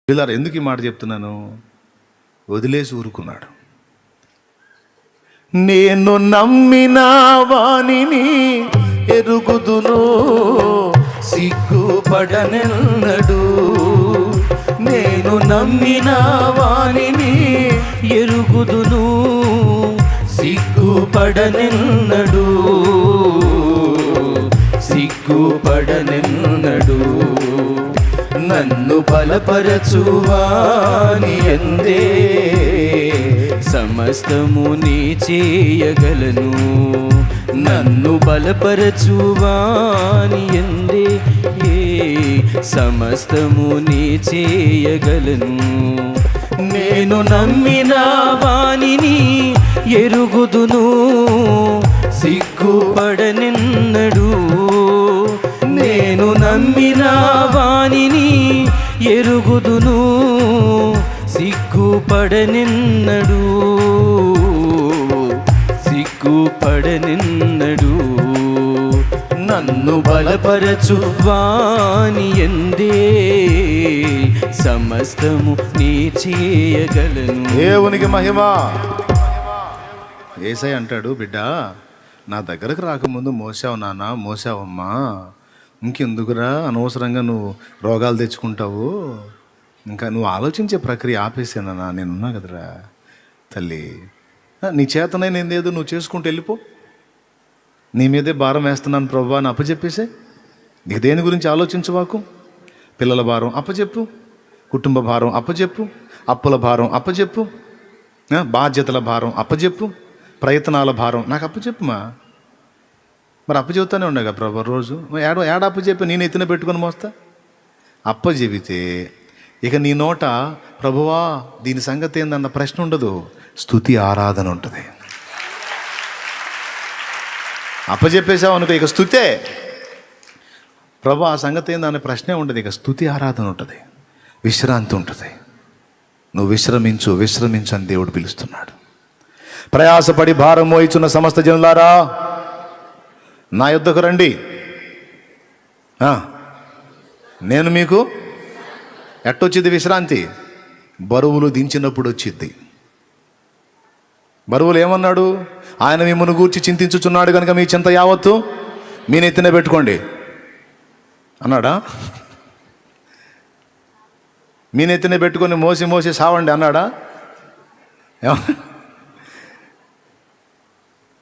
పిల్లలు ఎందుకు ఈ మాట చెప్తున్నాను? వదిలేసి ఊరుకున్నాడు. నేను నమ్మిన వానిని ఎరుగుదును, సిగ్గుపడనెన్నడు. నేను నమ్మిన వానిని ఎరుగుదును, సిగ్గుపడనెన్నడు, సిగ్గుపడనెన్నడు. నన్ను బలపరచువాని యందే సమస్తము నీ చేయగలను. నన్ను బలపరచువాని యందే సమస్తము నీ చేయగలను. నేను నమ్మిన వానిని ఎరుగుదును, సిగ్గుపడనెన్నడు. నేను నమ్మిన వానిని ఎరుగుదును, సిగ్గుపడనెన్నడు, సిగ్గుపడనెన్నడు. నన్ను బలపరచు వాని యందే సమస్తము నీ చేయగలను. దేవునికి మహిమ. యేసయ్య అంటాడు, బిడ్డ నా దగ్గరకు రాకముందు మోసావు నాన్న, మోసావమ్మా, ఇంకెందుకురా అనవసరంగా నువ్వు రోగాలు తెచ్చుకుంటావు, ఇంకా నువ్వు ఆలోచించే ప్రక్రియ ఆపేసానన్నా, నేనున్నా కదరా తల్లి, నీ చేతనైనా ఏదో నువ్వు చేసుకుంటూ వెళ్ళిపో, నీ మీదే భారం వేస్తున్నాను ప్రభువా అని అప్పచెప్పేసే. నీకు దేని గురించి ఆలోచించవాకు. పిల్లల భారం అప్పచెప్పు, కుటుంబ భారం అప్పచెప్పు, అప్పుల భారం అప్పచెప్పు, బాధ్యతల భారం అప్పచెప్పు, ప్రయత్నాల భారం నాకు అప్పచెప్పుమా. మరి అప్పచెబుతానే ఉండగా ప్రభు రోజు ఏడ అప్పచెప్పి నేను ఎత్తున పెట్టుకొని మోస్తా. అప్పచెబితే ఇక నీ నోట ప్రభువా దీని సంగతి ఏందన్న ప్రశ్న ఉండదు, స్తుతి ఆరాధన ఉంటుంది. అప్పచెప్పేసావు అనుకో ఇక స్తుతే. ప్రభు ఆ సంగతి ఏందన్న ప్రశ్నే ఉండదు, ఇక స్తుతి ఆరాధన ఉంటుంది, విశ్రాంతి ఉంటుంది. నువ్వు విశ్రమించు, విశ్రమించు అని దేవుడు పిలుస్తున్నాడు. ప్రయాసపడి భారం మోయిచున్న సమస్త జనులారా నా యొద్దకు రండి, నేను మీకు ఎట్టొచ్చిద్ది విశ్రాంతి? బరువులు దించినప్పుడు వచ్చిద్ది. బరువులు ఏమన్నాడు? ఆయన మిమ్మల్ని గూర్చి చింతించుచున్నాడు కనుక మీ చింత యావత్తు మీ నెత్తిన పెట్టుకోండి అన్నాడా? మీ నెత్తిన పెట్టుకొని మోసి మోసి సావండి అన్నాడా?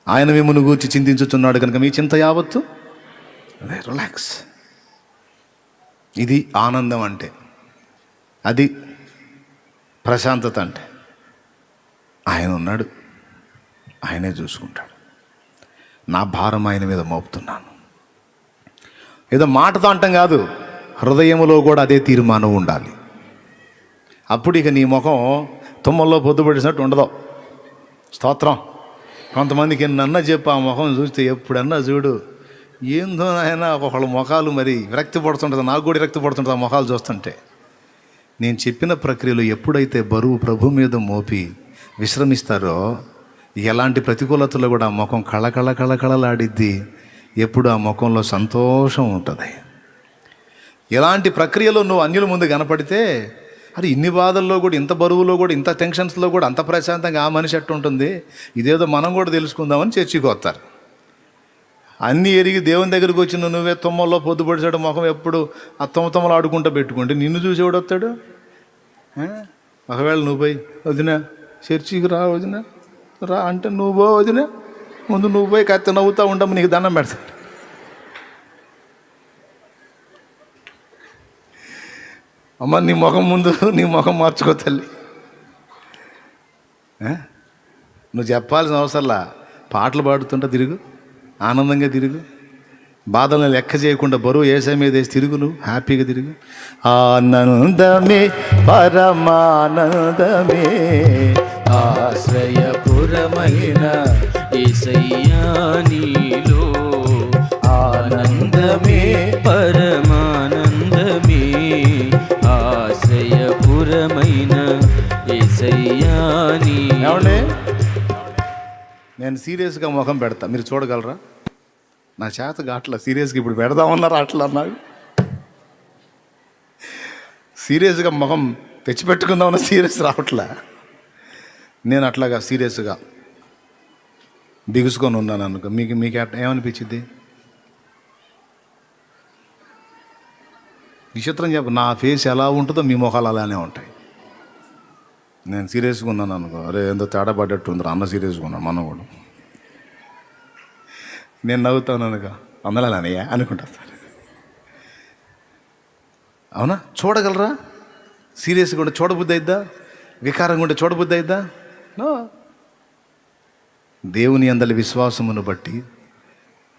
ఆయన మిమ్మల్ని గూర్చి చింతించుచున్నాడు కనుక మీ చింత యావత్తు రిలాక్స్. ఇది ఆనందం అంటే, అది ప్రశాంతత అంటే. ఆయన ఉన్నాడు, ఆయనే చూసుకుంటాడు. నా భారం ఆయన మీద మోపుతున్నాను. ఏదో మాటతో అంటాం కాదు, హృదయంలో కూడా అదే తీర్మానం ఉండాలి. అప్పుడు ఇక నీ ముఖం తుమ్మల్లో పొద్దుపడినట్టు ఉండదు. స్తోత్రం. కొంతమందికి ఎన్నన్నా చెప్పు, ఆ ముఖం చూస్తే ఎప్పుడన్నా చూడు ఏందో ఆయన ఒకళ్ళ ముఖాలు మరి విరక్తి పడుతుంటుంది. నాకు కూడా విరక్తి పడుతుంటుంది ఆ ముఖాలు చూస్తుంటే. నేను చెప్పిన ప్రక్రియలో ఎప్పుడైతే బరువు ప్రభు మీద మోపి విశ్రమిస్తారో ఎలాంటి ప్రతికూలతలో కూడా ఆ ముఖం కళకళ కళకళలాడిద్ది. ఎప్పుడు ఆ ముఖంలో సంతోషం ఉంటుంది. ఎలాంటి ప్రక్రియలో నువ్వు అన్యుల ముందు కనపడితే, అది ఇన్ని బాధల్లో కూడా, ఇంత బరువులో కూడా, ఇంత టెన్షన్స్లో కూడా అంత ప్రశాంతంగా ఆ మనిషి ఎట్టు ఉంటుంది, ఇదేదో మనం కూడా తెలుసుకుందామని చర్చికి వస్తారు. అన్నీ ఎరిగి దేవుని దగ్గరికి వచ్చిన నువ్వే తుమ్మల్లో పొద్దుపడిచాడు ముఖం ఎప్పుడు ఆ తుమ్మలు ఆడుకుంటూ పెట్టుకుంటే నిన్ను చూసేవాడు వస్తాడు. ఒకవేళ నువ్వు పోయి వదినా చర్చికి రా, వదినా రా అంటే నువ్వు పో వదినా, ముందు నువ్వు పోయి కత్తి నవ్వుతూ ఉంటాము, నీకు దండం పెడతాడు. అమ్మ నీ ముఖం ముందు నీ ముఖం మార్చుకో తల్లి. నువ్వు చెప్పాల్సిన అవసరంలా, పాటలు పాడుతుంటా తిరుగు, ఆనందంగా తిరుగు, బాధలను లెక్క చేయకుండా బరువు ఏసై మీద వేసి తిరుగు, నువ్వు హ్యాపీగా తిరుగు. ఆనందమే పరమానందమే ఆశ్రయపురమైన యేసయ్యా నీలో, ఆనందమే పరమానందమే ఆశ్రయపురమైన యేసయ్యా నీలో. నేను సీరియస్గా ముఖం పెడతా, మీరు చూడగలరా? నా చేత అట్లా సీరియస్గా ఇప్పుడు పెడదామన్నారు అట్లా నాకు సీరియస్గా ముఖం తెచ్చిపెట్టుకుందామన్న సీరియస్ రావట్లే. నేను అట్లాగా సీరియస్గా బిగుసుకొని ఉన్నాను అనుకో, మీకు మీకు ఏమనిపించింది? విచిత్రం చెప్ప, నా ఫేస్ ఎలా ఉంటుందో మీ మొహాలు అలానే ఉంటాయి. నేను సీరియస్గా ఉన్నాను అనుకో, అరే ఏందో తేడా పడ్డట్టు ఉందిరా, అన్న సీరియస్గా ఉన్నాను మనం కూడా. నేను నవ్వుతాను అనుకో, అందరూ అలానయ్యా అనుకుంటా సార్. అవునా? చూడగలరా? సీరియస్గా ఉంటే చూడబుద్ధి అయిద్దా? వికారంగా ఉంటే చూడబుద్ధి అయిద్దా? నో. దేవుని యందలి విశ్వాసమును బట్టి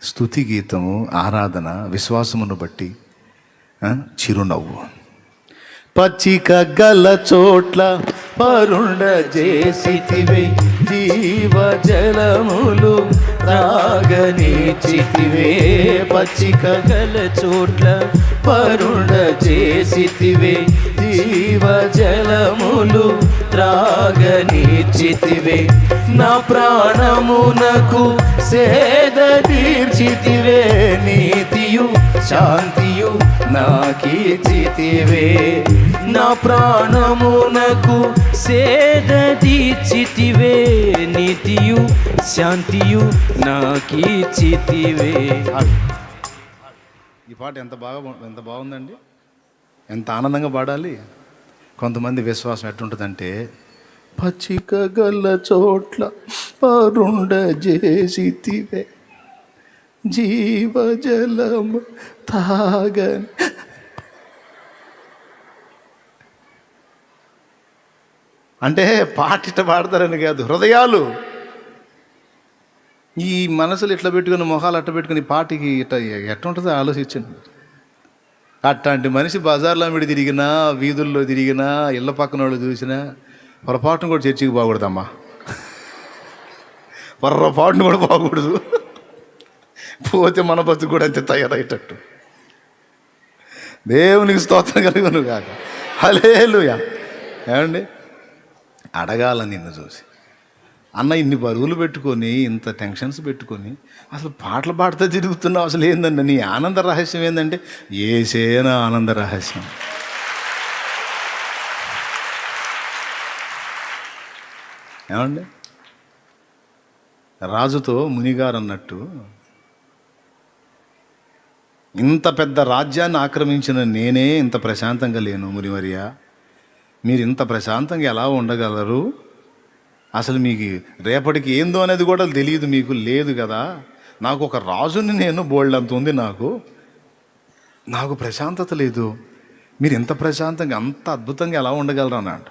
స్తుతి గీతము, ఆరాధన, విశ్వాసమును బట్టి చిరునవ్వు. పచ్చిక గల చోట్ల పరుండ చేసితివే, జీవ జలములు త్రాగనీచితివే. పచ్చిక గల చోట్ల పరుండ చేసితివే, జీవ జలములు త్రాగనీచితివే. నా ప్రాణమునకు సేద తీర్చితివే, నీతియు శాంతియు నాకీచితివే. నా ప్రాణమునకు సేద తీర్చితివే, నీతియు శాంతియు నాకీచితివే. ఈ పాట ఎంత బాగుందండి, ఎంత ఆనందంగా పాడాలి. కొంతమంది విశ్వాసం ఎట్టుంటుందంటే, పచ్చిక గల చోట్ల పరుండ చేసితివే, జీవజలము తాగని. అంటే పాట ఇట్ట పాడతారని కాదు, హృదయాలు ఈ మనసులు ఇట్లా పెట్టుకుని, మొహాలు అట్ట పెట్టుకుని పాటికి ఎట్టుంటుందో ఆలోచించండి. అట్లాంటి మనిషి బజార్లో మిడి తిరిగినా, వీధుల్లో తిరిగినా, ఇళ్ళ పక్కన వాళ్ళు చూసినా పొరపాటును కూడా చర్చికి పోకూడదమ్మా. పొరపాటును కూడా పోకూడదు. పోతే మన బతుకు కూడా అంతే తయారయ్యేటట్టు. దేవునికి స్తోత్రం కలుగును కాక. హల్లెలూయా. ఏమండి, అడగాల నిన్ను చూసి, అన్న ఇన్ని బరువులు పెట్టుకొని, ఇంత టెన్షన్స్ పెట్టుకొని అసలు పాటలు పాడుతూ తిరుగుతున్నావు, అసలు ఏందండి నీ ఆనంద రహస్యం ఏంటంటే, ఏసేనా ఆనంద రహస్యం. ఏమండి, రాజుతో మునిగారు అన్నట్టు, ఇంత పెద్ద రాజ్యాన్ని ఆక్రమించిన నేనే ఇంత ప్రశాంతంగా లేను. మునివర్య, మీరు ఇంత ప్రశాంతంగా ఎలా ఉండగలరు? అసలు మీకు రేపటికి ఏందో అనేది కూడా తెలియదు, మీకు లేదు కదా. నాకు ఒక రాజుని నేను, బోల్డంత ఉంది నాకు ప్రశాంతత లేదు. మీరు ఇంత ప్రశాంతంగా, అంత అద్భుతంగా ఎలా ఉండగలరు అన్నాడు.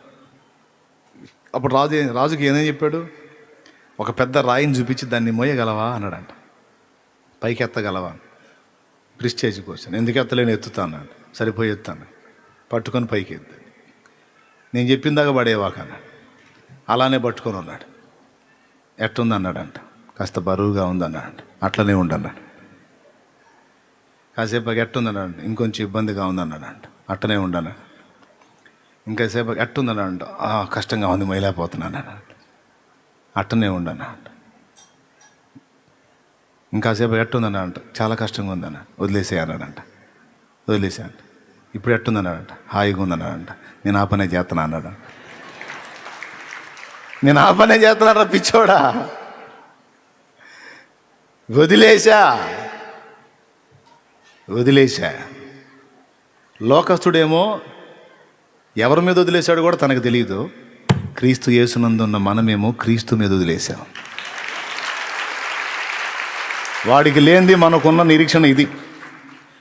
అప్పుడు రాజుకి ఏమని చెప్పాడు? ఒక పెద్ద రాయిని చూపించి దాన్ని మోయగలవా అన్నాడంట. పైకి ఎత్తగలవా? Prestige question. ఎందుకు ఎత్తలేని? ఎత్తుతా అన్నాడు. సరిపోయి ఎత్తాను, పట్టుకొని పైకి ఎత్తాను. నేను చెప్పిందాకా పడేవాక అన్నాడు. అలానే పట్టుకొని ఉన్నాడు. ఎట్టుంది అన్నాడంట. కాస్త బరువుగా ఉందన్నాడు. అట్లనే ఉండన్నాడు. కాసేపు ఎట్టుందన్నాడు. ఇంకొంచెం ఇబ్బందిగా ఉందన్నాడంట. అట్టనే ఉండన్నాడు. ఇంకాసేపు ఎట్టుందన్నాడు. కష్టంగా ఉంది, మైలేకపోతున్నాను అన్నాడు. అట్టనే ఉండన్నాడు. ఇంకాసేపు ఎట్టుందన్నాడంట. చాలా కష్టంగా ఉందన్నాడు. వదిలేసే అన్నాడంట. వదిలేసాడు. ఇప్పుడు ఎట్టుందన్నాడంట. హాయిగా ఉందన్నాడంట. నేను ఆ పనే చేస్తున్నా అన్నాడు. నేను ఆ పనే చేస్తున్నారా పిచ్చోడా? వదిలేశా. లోకస్తుడేమో ఎవరి మీద వదిలేశాడు కూడా తనకు తెలియదు. క్రీస్తు యేసునందున్న మనమేమో క్రీస్తు మీద వదిలేశాం. వాడికి లేనిది మనకున్న నిరీక్షణ ఇది.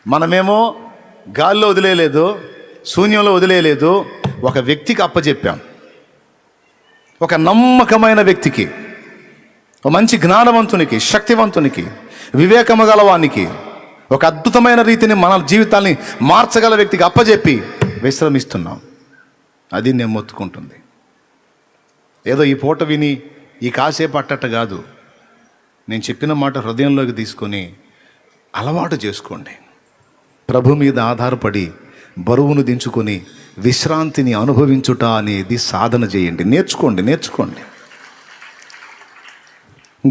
మనమేమో గాల్లో వదిలేయలేదు, శూన్యంలో వదిలేయలేదు, ఒక వ్యక్తికి అప్పచెప్పాం. ఒక నమ్మకమైన వ్యక్తికి, ఒక మంచి జ్ఞానవంతునికి, శక్తివంతునికి, వివేకము గలవానికి, ఒక అద్భుతమైన రీతిని మన జీవితాన్ని మార్చగల వ్యక్తికి అప్పచెప్పి విశ్రమిస్తున్నాం. అది నేను మొత్తుకుంటుంది. ఏదో ఈ పూట విని ఈ కాసేపు అట్టట్ట కాదు. నేను చెప్పిన మాట హృదయంలోకి తీసుకొని అలవాటు చేసుకోండి. ప్రభు మీద ఆధారపడి బరువును దించుకొని విశ్రాంతిని అనుభవించుట అనేది సాధన చేయండి. నేర్చుకోండి.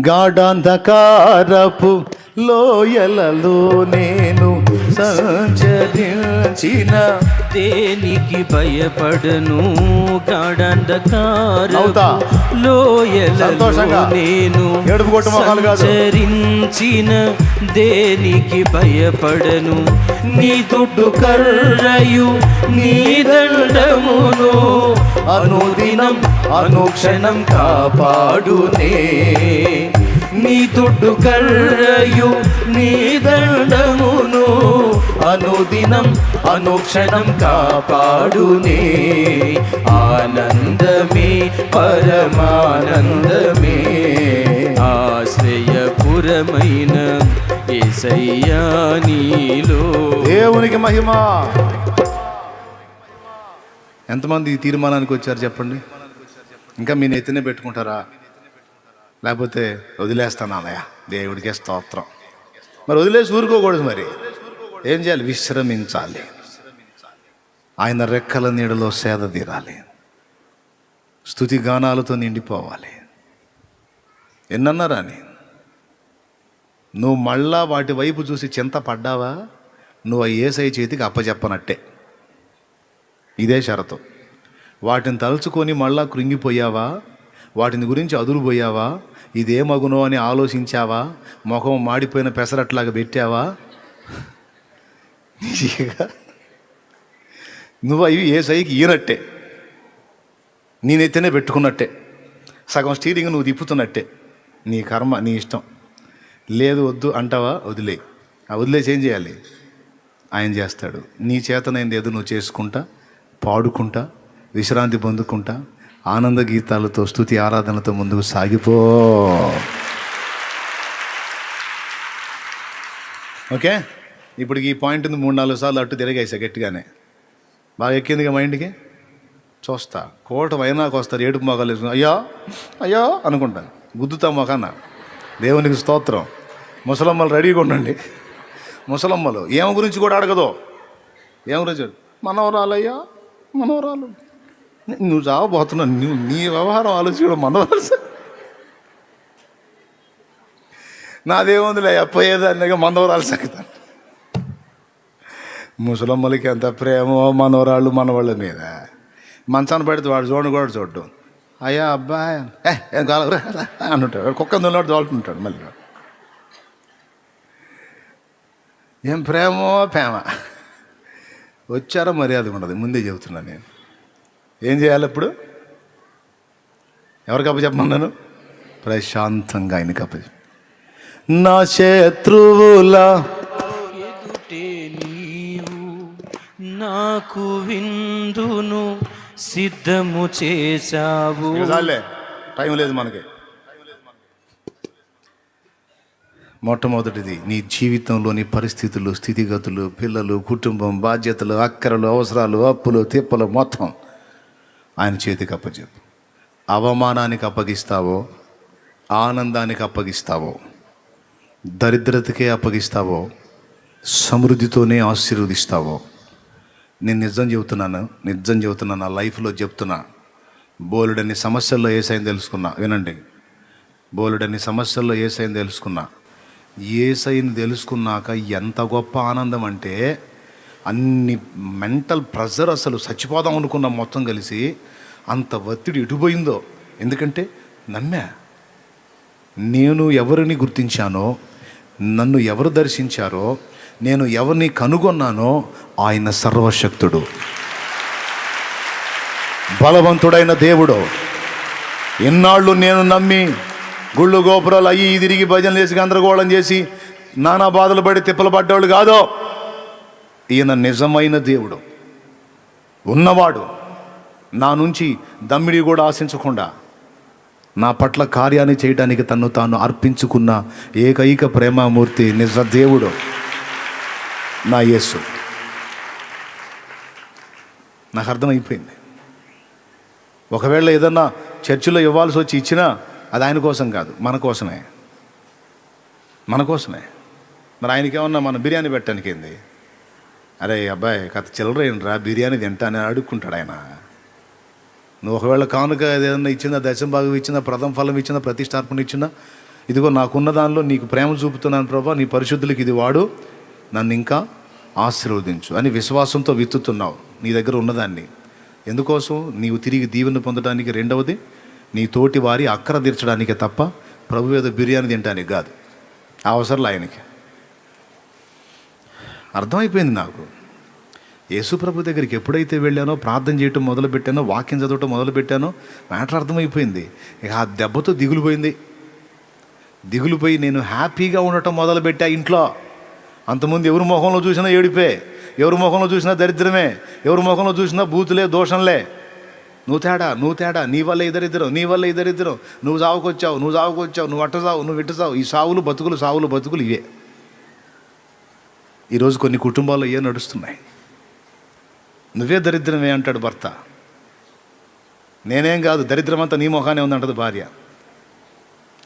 గాఢాంధకారపు లోయలలో నేను సంచరించిన దేనికి భయపడను అవుతా. లోయలలో నేను ఏడుపు కొట్టు మొహాలు కాదు. సంచరించిన దేనికి భయపడను నీ దుడ్డు కర్రయు నీ దండమును అనుదినం అనుక్షణం కాపాడునే నీ దుడ్డు కర్రయు నీ దండమును అనుదినం అనుక్షణం కాపాడునే ఆనందమే పరమానందమే ఆశ్రయపురమైన యేసయ్యా నీలో. దేవునికి మహిమ. ఎంతమంది ఈ తీర్మానానికి వచ్చారు చెప్పండి? ఇంకా మీ నెత్తినే పెట్టుకుంటారా? లేకపోతే వదిలేస్తాను అన్నయ్య, దేవుడికే స్తోత్రం. మరి వదిలేసి ఊరుకోకూడదు. మరి ఏం చేయాలి? విశ్రమించాలి. ఆయన రెక్కల నీడలో సేద తీరాలి. స్తుతి గానాలతో నిండిపోవాలి. ఎన్నన్నారా అని నువ్వు మళ్ళా వాటి వైపు చూసి చింత పడ్డావా, నువ్వు ఆ యేసయ్య చేతికి అప్పచెప్పనట్టే. ఇదే షరతు. వాటిని తలుచుకొని మళ్ళా కృంగిపోయావా, వాటిని గురించి అదురుపోయావా, ఇదేమగునో అని ఆలోచించావా, ముఖం మాడిపోయిన పెసరట్లాగా పెట్టావా, నువ్వు అవి యేసయ్యకి ఈనట్టే, నేనైతేనే పెట్టుకున్నట్టే, సగం స్టీరింగ్ నువ్వు తిప్పుతున్నట్టే. నీ కర్మ, నీ ఇష్టం. లేదు వద్దు అంటావా, వదిలే. ఆ వదిలేసి ఏం చేయాలి? ఆయన చేస్తాడు. నీ చేతనైంది ఏదో నువ్వు చేసుకుంటా, పాడుకుంటా, విశ్రాంతి పొందుకుంటా, ఆనంద గీతాలతో స్తుతి ఆరాధనలతో ముందుకు సాగిపో. ఓకే, ఇప్పుడు ఈ పాయింట్ని 3-4 సార్లు అట్టు తిరిగేసా గట్టిగానే. బాగా ఎక్కిందిగా మైండ్కి. చూస్తా కోట వైనాకు వస్తారు, ఏడుపు మొగాలు వేసుకుని అయ్యో అయ్యో అనుకుంటాను. గుద్దుతా మొఖాన. దేవునికి స్తోత్రం. ముసలమ్మలు రెడీగా ఉండండి. ముసలమ్మలు ఏమ గురించి కూడా అడగదు. ఏమ గురించి? మనవరాలయ్యా మనవరాలు. నువ్వు చావబోతున్నావు. నువ్వు నీ వ్యవహారం ఆలోచించడం మనవరాలు. నాదేముందిలే అప్పయ్యేదాన్నిగా మనవరాలు సంగతాను. ముసలమ్మలకి ఎంత ప్రేమో మనవరాళ్ళు మనవాళ్ళ మీద. మంచాన్ని పెడితే వాడు చూడని కూడా చూడ్డు. అయ్యా అబ్బాయి ఏం కాలరా అని ఉంటాడు. కుక్క దొల్లాడు తోలుతుంటాడు. మళ్ళీ ఏం ప్రేమో ప్రేమ. వచ్చారో మర్యాద ఉండదు. ముందే చెబుతున్నా నేను. ఏం చేయాలి ఇప్పుడు? ఎవరికి అప్పచెప్పమన్నాను? ప్రశాంతంగా ఆయనకి అప్పచెప్ప. నా శత్రువుల ఎదుటే నీవు నాకు విందును సిద్ధము చేశావు. టైం లేదు మనకి. మొట్టమొదటిది నీ జీవితంలోని పరిస్థితులు, స్థితిగతులు, పిల్లలు, కుటుంబం, బాధ్యతలు, అక్కరలు, అవసరాలు, అప్పులు, తిప్పలు మొత్తం ఆయన చేతికి అప్పచెప్పు. అవమానానికి అప్పగిస్తావో, ఆనందానికి అప్పగిస్తావో, దరిద్రతకే అప్పగిస్తావో, సమృద్ధితోనే ఆశీర్వదిస్తావో, నేను నిజం చెబుతున్నాను. నా లైఫ్లో చెప్తున్నా. బోలెడన్ని సమస్యల్లో యేసయ్యని తెలుసుకున్నా. వినండి, బోలెడన్ని సమస్యల్లో యేసయ్యని తెలుసుకున్నా. యేసయ్యని తెలుసుకున్నాక ఎంత గొప్ప ఆనందం అంటే, అన్ని మెంటల్ ప్రెషర్, అసలు చచ్చిపోదాం అనుకున్నాం మొత్తం కలిసి. అంత ఒత్తిడి ఎటుపోయిందో. ఎందుకంటే నమ్మా. నేను ఎవరిని గుర్తించానో, నన్ను ఎవరు దర్శించారో, నేను ఎవరిని కనుగొన్నానో ఆయన సర్వశక్తుడు, బలవంతుడైన దేవుడు. ఎన్నాళ్ళు నేను నమ్మి గుళ్ళు గోపురాలు అయ్యి తిరిగి భజనలు వేసి గందరగోళం చేసి నానా బాధలు పడి తిప్పలు పడ్డవాళ్ళు కాదో. ఈయన నిజమైన దేవుడు, ఉన్నవాడు. నా నుంచి దమ్మిడి కూడా ఆశించకుండా నా పట్ల కార్యాన్ని చేయడానికి తన్ను తాను అర్పించుకున్న ఏకైక ప్రేమామూర్తి నిజ దేవుడు నా యేసు. నాకు అర్థమైపోయింది. ఒకవేళ ఏదన్నా చర్చిలో ఇవ్వాల్సి వచ్చి ఇచ్చినా అది ఆయన కోసం కాదు, మన కోసమే. మరి ఆయనకి ఏమన్నా మన బిర్యానీ పెట్టడానికి ఏంది? అరే అబ్బాయి కథ చిల్లరేంట్రా, బిర్యానీ తింటానని అడుక్కుంటాడు ఆయన. నువ్వు ఒకవేళ కానుక ఏదైనా ఇచ్చిందా, దశం భాగం ఇచ్చిందా, ప్రథమ ఫలం ఇచ్చిందా, ప్రతిష్టార్పణ ఇచ్చిందా, ఇదిగో నాకున్న దానిలో నీకు ప్రేమ చూపుతున్నాను ప్రభా, నీ పరిశుద్ధులకి ఇది వాడు, నన్ను ఇంకా ఆశీర్వదించు అని విశ్వాసంతో విత్తుతున్నావు నీ దగ్గర ఉన్నదాన్ని. ఎందుకోసం? నీవు తిరిగి దీవెన పొందడానికి. రెండవది, నీ తోటి వారి అక్కర తీర్చడానికే తప్ప ప్రభు ఏదో బిర్యానీ తినడానికి కాదు. ఆ అవసరం ఆయనకి. అర్థమైపోయింది నాకు. యేసు ప్రభు దగ్గరికి ఎప్పుడైతే వెళ్ళానో, ప్రార్థన చేయటం మొదలుపెట్టానో, వాక్యం చదవటం మొదలుపెట్టానో మ్యాటర్ అర్థమైపోయింది. ఇక ఆ దెబ్బతో దిగులుపోయింది. దిగులుపోయి నేను హ్యాపీగా ఉండటం మొదలుపెట్టా ఇంట్లో. అంతకుముందు ఎవరి ముఖంలో చూసినా ఏడిపే, ఎవరి ముఖంలో చూసినా దరిద్రమే, ఎవరి ముఖంలో చూసినా బూతులే, దోషంలే. నువ్వు తేడా, నీ వల్ల ఇద్దరిద్దరం, నువ్వు సావుకొచ్చావు, నువ్వు అట్ట సావు, నువ్వు ఇట్ట సావు. ఈ సావులు బతుకులు ఇవే. ఈరోజు కొన్ని కుటుంబాల్లో ఏ నడుస్తున్నాయి. నువ్వే దరిద్రమే అంటాడు భర్త. నేనేం కాదు, దరిద్రం అంతా నీ ముఖానే ఉందంటది భార్య.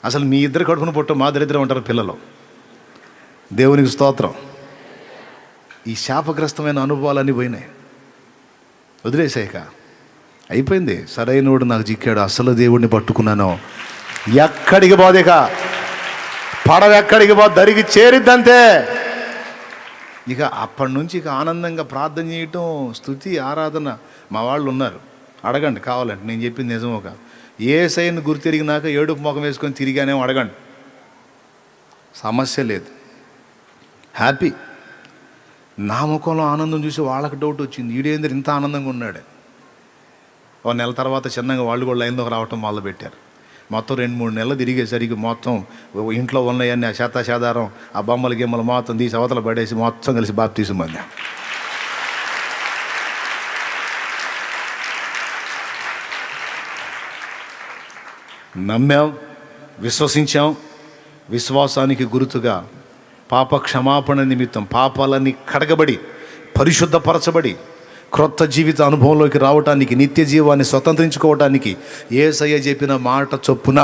అసలు మీ ఇద్దరు కడుపును పుట్ట మా దరిద్రం అంటారు పిల్లలు. దేవునికి స్తోత్రం. ఈ శాపగ్రస్తమైన అనుభవాలన్నీ పోయినాయి, వదిలేసాక అయిపోయింది. సరైనోడు నాకు చిక్కాడు, అసలు దేవుడిని పట్టుకున్నాను. ఎక్కడికి పోదేక పడవ ఎక్కడికి పో, దరికి చేరిద్దంతే. ఇక అప్పటి నుంచి ఇక ఆనందంగా ప్రార్థన చేయటం, స్తుతి, ఆరాధన. మా వాళ్ళు ఉన్నారు, అడగండి కావాలంటే. నేను చెప్పింది నిజం. ఒక యేసయ్యను గురి తిరిగినాక ఏడుపు ముఖం వేసుకొని తిరిగానేమో అడగండి, సమస్య లేదు, హ్యాపీ. నా ముఖంలో ఆనందం చూసి వాళ్ళకి డౌట్ వచ్చింది, ఈడేంద్ర ఇంత ఆనందంగా ఉన్నాడు. ఓ నెల తర్వాత చిన్నగా వాళ్ళు కూడా లైన్లోకి రావటం మొదలుపెట్టారు. మొత్తం 2-3 నెలలు తిరిగేసరికి మొత్తం ఇంట్లో ఉన్నాయన్నీ ఆ శాతాధారం, ఆ బొమ్మల గిమ్మలు మొత్తం తీసి అవతల పడేసి మొత్తం కలిసి బాప్తీసం పొందాం. నమ్మాం, విశ్వసించాం. విశ్వాసానికి గుర్తుగా పాప క్షమాపణ నిమిత్తం పాపాలన్నీ కడగబడి పరిశుద్ధపరచబడి క్రొత్త జీవిత అనుభవంలోకి రావటానికి, నిత్య జీవాన్ని స్వతంత్రించుకోవటానికి యేసయ్య చెప్పిన మాట చొప్పున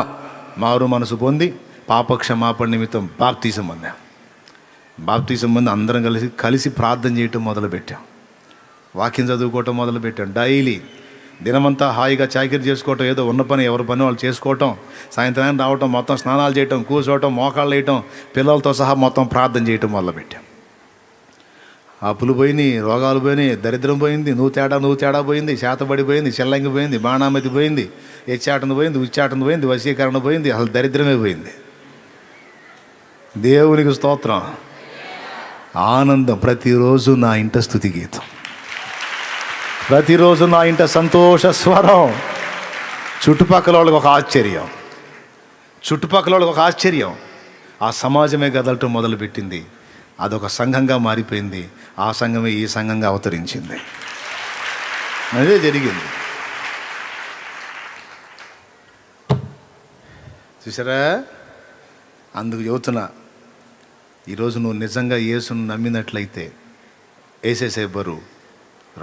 మారు మనసు పొంది పాప క్షమాపణ నిమిత్తం బాప్తీసం పొందాం. బాప్తీసం పొంది అందరం కలిసి ప్రార్థన చేయటం మొదలుపెట్టాం. వాక్యం చదువుకోవటం మొదలుపెట్టాం. డైలీ దినమంతా హాయిగా చాకిరీ చేసుకోవటం, ఏదో ఉన్న పని ఎవరి పని వాళ్ళు చేసుకోవటం, సాయంత్రానికి రావటం, మొత్తం స్నానాలు చేయటం, కూర్చోవటం, మోకాళ్ళు వేయటం, పిల్లలతో సహా మొత్తం ప్రార్థన చేయటం మొదలుపెట్టాం. అప్పులు పోయినాయి, రోగాలు పోయినాయి, దరిద్రం పోయింది, నువ్వు తేడా పోయింది, శాతబడి పోయింది, చెల్లంగి పోయింది, బాణామతి పోయింది, ఎచ్చాటన పోయింది, ఉచ్చాటన పోయింది, వశీకరణ పోయింది, అసలు దరిద్రమే పోయింది. దేవునికి స్తోత్రం. ఆనందం. ప్రతిరోజు నా ఇంట స్తుతి గీతం, ప్రతిరోజు నా ఇంట సంతోష స్వరం. చుట్టుపక్కల వాళ్ళకి ఒక ఆశ్చర్యం. ఆ సమాజమే కదలటం మొదలుపెట్టింది. అదొక సంఘంగా మారిపోయింది. ఆ సంఘమే ఈ సంఘంగా అవతరించింది. అదే జరిగింది. చూసారా? అందుకు చెబుతున్నా, ఈరోజు నువ్వు నిజంగా యేసును నమ్మినట్లయితే వేసేసే బరువు.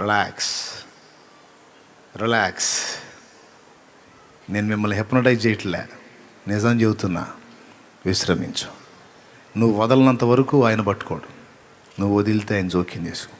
రిలాక్స్. నేను మిమ్మల్ని హిప్నటైజ్ చేయట్లే, నిజం చెబుతున్నా. విశ్రమించు. నువ్వు వదలనంత వరకు ఆయన పట్టుకోడు, నువ్వు వదిలితే ఆయన జోక్యం చేసుకో.